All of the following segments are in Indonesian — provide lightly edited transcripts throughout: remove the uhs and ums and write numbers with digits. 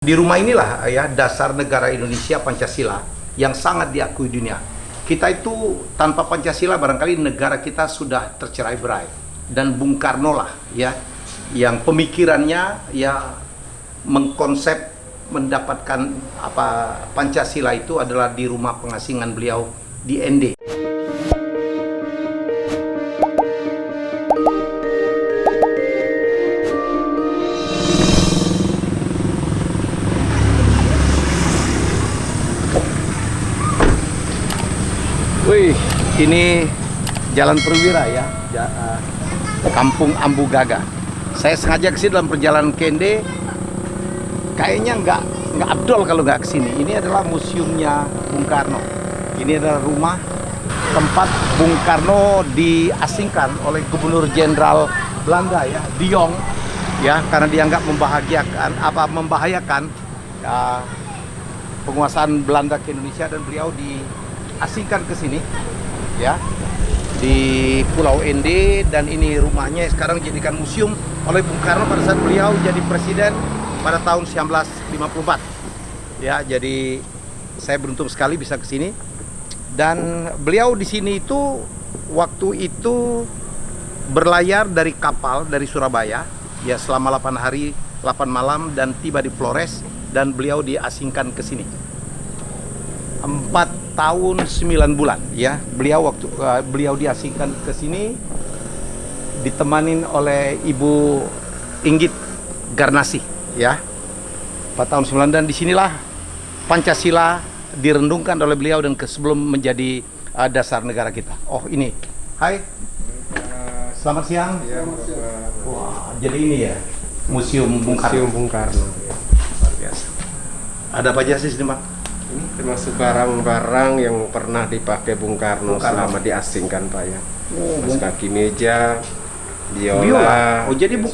Di rumah inilah ya dasar negara Indonesia Pancasila yang sangat diakui dunia. Kita itu tanpa Pancasila barangkali negara kita sudah tercerai-berai. Dan Bung Karno lah ya yang pemikirannya ya mengkonsep mendapatkan Pancasila itu adalah di rumah pengasingan beliau di ND. Wih, ini Jalan Perwira ya, Kampung Ambu Gaga. Saya sengaja kesini dalam perjalanan ke ND. Kayaknya nggak abdol kalau nggak kesini. Ini adalah museumnya Bung Karno. Ini adalah rumah tempat Bung Karno diasingkan oleh Gubernur Jenderal Belanda ya, De Jong, ya, karena dianggap membahayakan penguasaan Belanda ke Indonesia, dan beliau diasingkan ke sini ya di Pulau ND, dan ini rumahnya sekarang dijadikan museum oleh Bung Karno pada saat beliau jadi presiden pada tahun 1954 ya. Jadi saya beruntung sekali bisa ke sini, dan beliau di sini itu waktu itu berlayar dari kapal dari Surabaya ya selama 8 hari 8 malam dan tiba di Flores, dan beliau diasingkan ke sini 4 tahun 9 bulan ya. Beliau diasingkan ke sini ditemanin oleh Ibu Inggit Garnasih ya, 4 tahun 9, dan disinilah Pancasila direndungkan oleh beliau dan sebelum menjadi dasar negara kita. Oh ini, hai, selamat siang. Ya, Wah, jadi ini ya Museum Bung Karno. Museum Bung Karno. Luar biasa. Ada apa aja sih Pak? Ini termasuk barang-barang yang pernah dipakai Bung Karno selama diasingkan Pak ya. Mas kaki meja, biola. Oh jadi Bung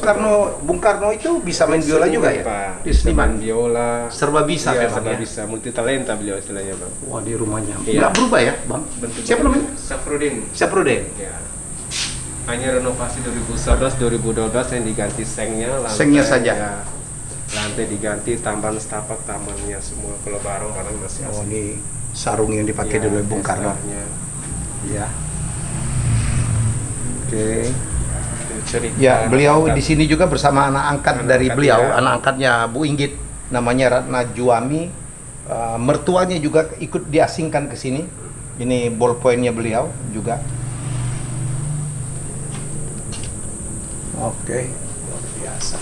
Karno itu bisa main biola juga ya? Pak. Di seniman Biola. Serba bisa Ya, memang serba ya? bisa, multi talenta beliau istilahnya Bang. Wah, di rumahnya. Iya. Nggak berubah ya Bang? Siapa namanya? Safrudin. Safrudin. Ya. Hanya renovasi 2011 2012 yang diganti sengnya, Sengnya saja. Ya, lantai diganti, tambahan setapak, tamannya semua. Kalau barang-barang masih Oh, asli. ini sarung yang dipakai Ya, dulu Bung Karno. dasarnya. Ya. Oke. Cerita Ya, beliau anak di sini juga bersama anak angkat Anak dari angkat, beliau, ya. anak angkatnya Bu Inggit, namanya Ratna Juami. Mertuanya juga ikut diasingkan ke sini. Ini ballpointnya beliau juga. Oke, luar biasa.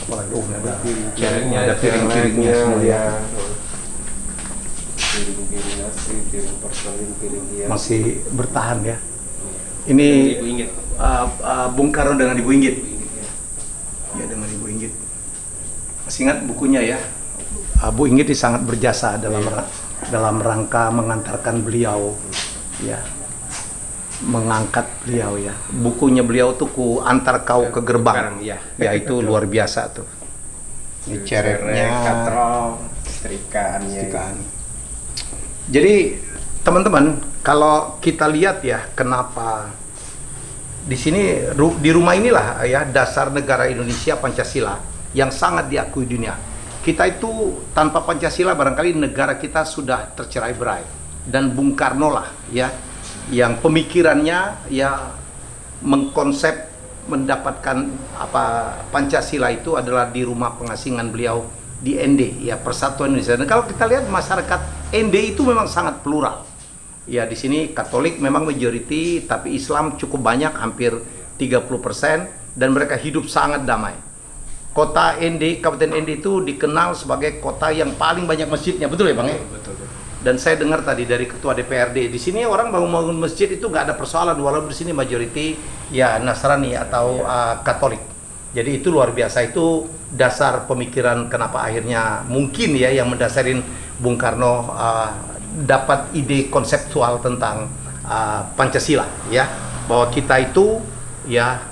Apalagi ada piring-piringnya semua ya. Piring nasi, piring porselin, piring hias. Masih bertahan ya. Ini Ibu Inggit. Bung Karno dengan Ibu Inggit. Ya, dengan Ibu Inggit. Masih ingat bukunya ya? Bu Inggit sangat berjasa dalam rangka mengantarkan beliau ya, mengangkat beliau ya. Bukunya beliau tuh Ku Antar Kau ke Gerbang. Ya. Ya, itu luar biasa tuh. Ini cereknya, katrol, setrikaannya. Jadi teman-teman, kalau kita lihat ya, kenapa di sini di rumah inilah ya dasar negara Indonesia Pancasila yang sangat diakui dunia. Kita itu tanpa Pancasila barangkali negara kita sudah tercerai-berai, dan Bung Karno lah ya yang pemikirannya ya mengkonsep mendapatkan Pancasila itu adalah di rumah pengasingan beliau di ND ya, Persatuan Indonesia. Dan kalau kita lihat masyarakat ND itu memang sangat plural. Ya, di sini Katolik memang majority, tapi Islam cukup banyak, hampir 30%, dan mereka hidup sangat damai. Kota ND, Kabupaten ND itu dikenal sebagai kota yang paling banyak masjidnya, betul ya Bang? Betul. Dan saya dengar tadi dari Ketua DPRD, di sini orang bangun masjid itu nggak ada persoalan, walaupun di sini majority ya Nasrani atau Katolik. Jadi itu luar biasa, itu dasar pemikiran kenapa akhirnya mungkin ya yang mendasarin Bung Karno dapat ide konseptual tentang Pancasila ya, bahwa kita itu ya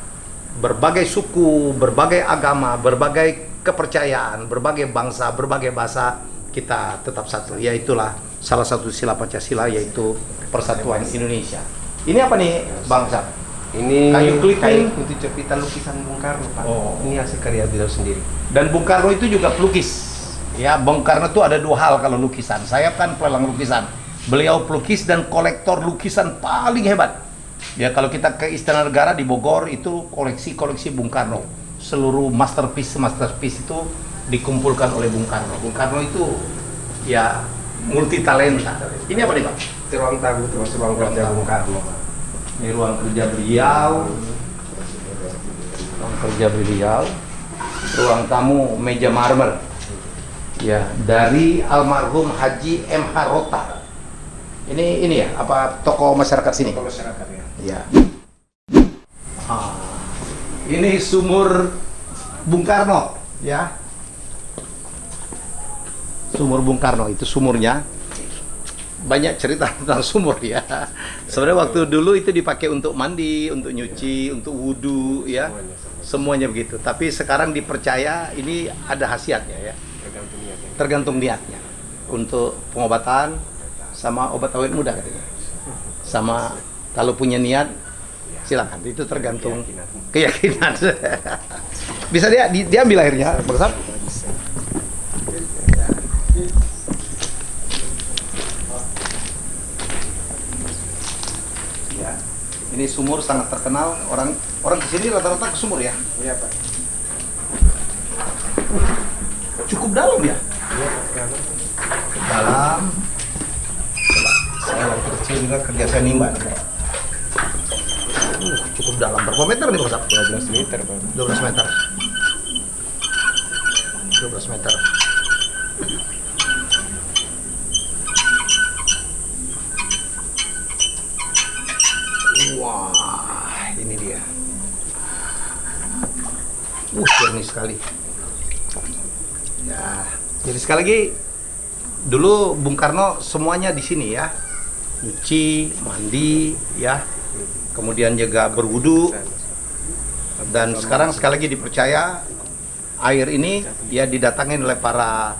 berbagai suku, berbagai agama, berbagai kepercayaan, berbagai bangsa, berbagai bahasa, kita tetap satu. Ya, itulah salah satu sila Pancasila, yaitu Persatuan Indonesia. Ini apa nih Bang Sab? Ini kayu clipping itu jepitan lukisan Bung Karno, Pak. Oh. Ini hasil karya beliau sendiri. dan Bung Karno itu juga pelukis. Ya, Bung Karno itu ada dua hal kalau lukisan. Saya kan pelelang lukisan. Beliau pelukis dan kolektor lukisan paling hebat. Ya, kalau kita ke Istana Negara di Bogor itu koleksi-koleksi Bung Karno. Seluruh masterpiece itu dikumpulkan oleh Bung Karno. Bung Karno itu ya multi talenta. Ini apa nih, Pak? Itu ruang tamu, termasuk ruang kerja Bung Karno, Pak. Ini ruang kerja beliau. Ruang kerja beliau. Ruang tamu meja marmer. Ya, dari almarhum Haji M.H. Rota. Ini ya, apa tokoh masyarakat sini? Tokoh masyarakat ya. Ya. Ini sumur Bung Karno, ya. Sumur Bung Karno itu sumurnya. Banyak cerita tentang sumur ya. Sebenarnya waktu dulu itu dipakai untuk mandi, untuk nyuci, untuk wudhu ya. Semuanya begitu. Tapi sekarang dipercaya ini ada khasiatnya ya. Tergantung niatnya. Untuk pengobatan sama obat awet muda katanya. Sama kalau punya niat silakan. Itu tergantung keyakinan. Bisa diambil airnya, Bang Sam? Ya. Ini sumur sangat terkenal, orang kesini rata-rata ke sumur ya. Iya, Pak. Cukup dalam ya. Iya, Pak. Dalam. Saya waktu kecil juga kerja saya nimba. Cukup dalam. Berapa meter nih Bang Sam? 12 meter, Pak. 12 meter. 12 meter. Wah, ini dia. Jernih sekali. Ya, jadi sekali lagi dulu Bung Karno semuanya di sini ya. Nyuci, mandi, ya. Kemudian juga berwudu. Dan sekarang sekali lagi dipercaya air ini ya didatangin oleh para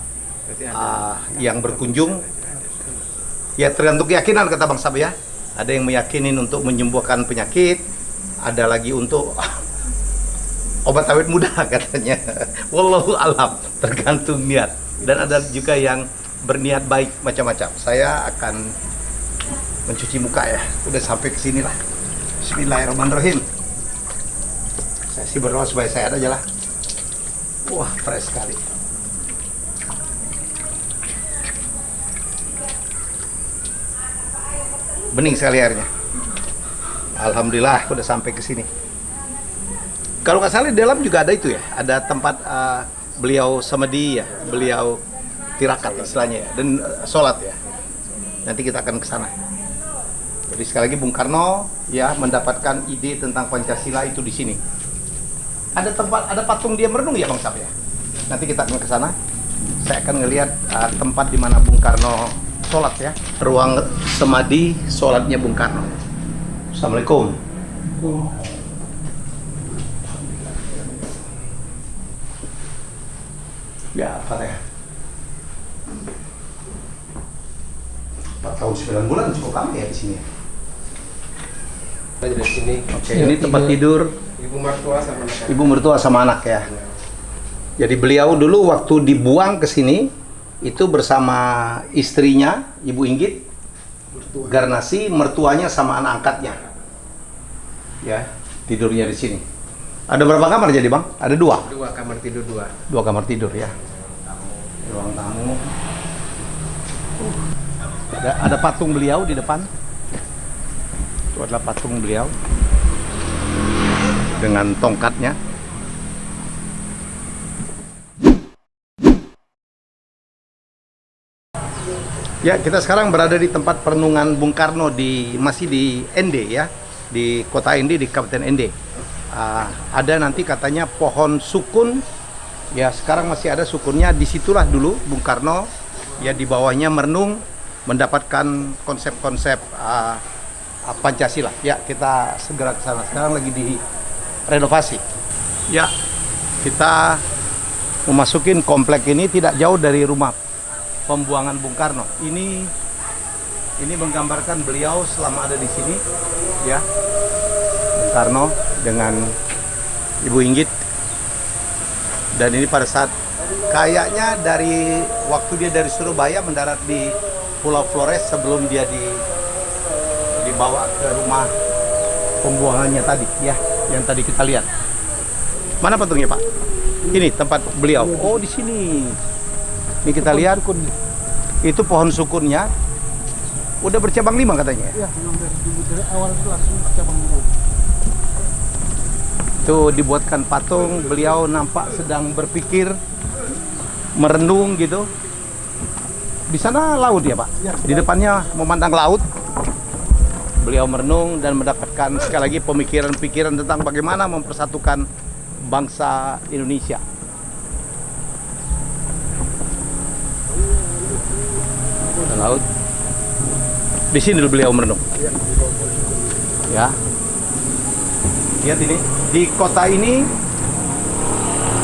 yang berkunjung. Ya tergantung keyakinan kata Bang Sab ya. Ada yang meyakinin untuk menyembuhkan penyakit, ada lagi untuk obat awet muda katanya. Wallahu alam, tergantung niat. Dan ada juga yang berniat baik macam-macam. Saya akan mencuci muka ya. Udah sampai ke sini lah. Bismillahirrahmanirrahim. Saya sih berdoa supaya sehat aja lah. Wah, fresh sekali. Bening sekali airnya. Alhamdulillah udah sampai ke sini. Kalau nggak salah di dalam juga ada itu ya, ada tempat beliau samadhi ya, beliau tirakat istilahnya ya, dan sholat ya. Nanti kita akan ke sana. Jadi sekali lagi Bung Karno ya mendapatkan ide tentang Pancasila itu di sini. Ada tempat, ada patung dia merenung ya Bang Sab ya. Nanti kita akan ke sana. Saya akan ngelihat tempat di mana Bung Karno sholat ya, ruang samadhi sholatnya Bung Karno. Assalamualaikum. Ya, Fatihah. 4 tahun 9 bulan cukup lama ya di sini. Di sini. Oke, ini tempat tidur Ibu mertua sama anak. ibu mertua sama anak ya. Jadi beliau dulu waktu dibuang ke sini itu bersama istrinya, Ibu Inggit, Garnasi, mertuanya sama anak angkatnya. Ya, tidurnya di sini. Ada berapa kamar jadi Bang? Ada 2? 2 kamar tidur 2. 2 kamar tidur ya. Ruang tamu. Ada patung beliau di depan. Itu adalah patung beliau dengan tongkatnya. Ya, kita sekarang berada di tempat perenungan Bung Karno masih di Ende ya, di kota Ende, di Kabupaten Ende. Ada nanti katanya pohon sukun, ya sekarang masih ada sukunnya. Disitulah dulu Bung Karno, ya di bawahnya merenung, mendapatkan konsep-konsep Pancasila. Ya kita segera ke sana. Sekarang lagi direnovasi. Ya kita memasukin komplek ini tidak jauh dari rumah pembuangan Bung Karno. Ini menggambarkan beliau selama ada di sini, ya. Karno dengan Ibu Inggit. Dan ini pada saat kayaknya dari waktu dia dari Surabaya mendarat di Pulau Flores sebelum dia dibawa ke rumah pembuangannya tadi ya, yang tadi kita lihat. Mana patungnya, Pak? Ini tempat beliau. Oh, di sini. Ini kita lihat itu pohon sukunnya udah bercabang 5 katanya. Iya, dari awal itu langsung bercabang 5. Tuh dibuatkan patung, beliau nampak sedang berpikir, merenung gitu. Di sana laut ya, Pak? Ya, di depannya memandang laut. Beliau merenung dan mendapatkan sekali lagi pemikiran-pikiran tentang bagaimana mempersatukan bangsa Indonesia. Laut. Di sini beliau merenung. Ya. Lihat ini, di kota ini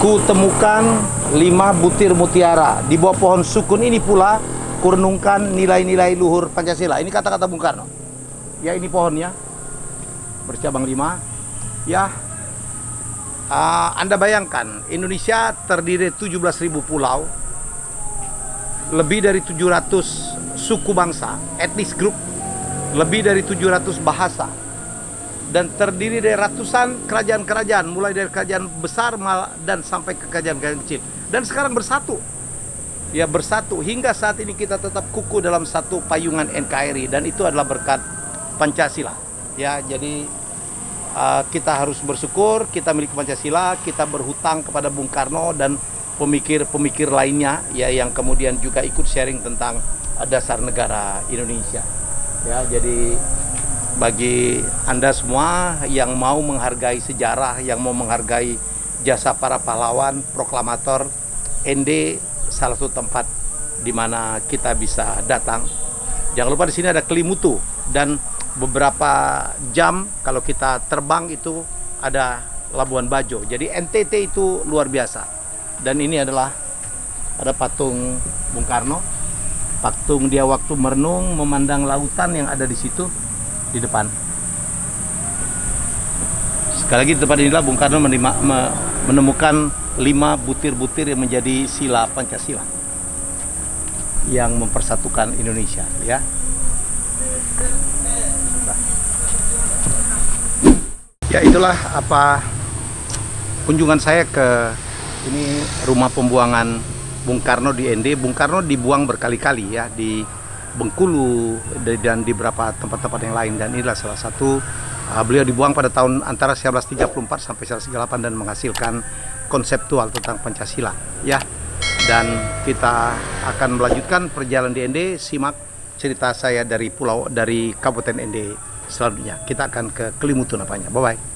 ku temukan 5 butir mutiara. Di bawah pohon sukun ini pula kurenungkan nilai-nilai luhur Pancasila. Ini kata-kata Bung Karno. Ya, ini pohonnya bercabang 5. Ya, Anda bayangkan Indonesia terdiri 17.000 pulau, lebih dari 700 suku bangsa, etnis grup, lebih dari 700 bahasa, dan terdiri dari ratusan kerajaan-kerajaan, mulai dari kerajaan besar dan sampai ke kerajaan-kerajaan kecil. Dan sekarang bersatu. Ya, bersatu hingga saat ini kita tetap kukuh dalam satu payungan NKRI, dan itu adalah berkat Pancasila. Ya, jadi kita harus bersyukur kita miliki Pancasila, kita berhutang kepada Bung Karno dan pemikir-pemikir lainnya ya yang kemudian juga ikut sharing tentang dasar negara Indonesia. Ya, jadi bagi Anda semua yang mau menghargai sejarah, yang mau menghargai jasa para pahlawan, proklamator, ND salah satu tempat di mana kita bisa datang. Jangan lupa di sini ada Kelimutu, dan beberapa jam kalau kita terbang itu ada Labuan Bajo. Jadi NTT itu luar biasa. Dan ini adalah ada patung Bung Karno, patung dia waktu merenung memandang lautan yang ada di situ di depan. Sekali lagi di tempat inilah Bung Karno menemukan 5 butir-butir yang menjadi sila Pancasila yang mempersatukan Indonesia, ya. Ya, itulah apa kunjungan saya ke ini rumah pembuangan Bung Karno di ND. Bung Karno dibuang berkali-kali ya di Bengkulu dan di beberapa tempat-tempat yang lain, dan inilah salah satu. Beliau dibuang pada tahun antara 1934 sampai 1938 dan menghasilkan konseptual tentang Pancasila ya. Dan kita akan melanjutkan perjalanan di ND. Simak cerita saya dari Kabupaten ND selanjutnya. Kita akan ke Kelimutu napanya. Bye bye.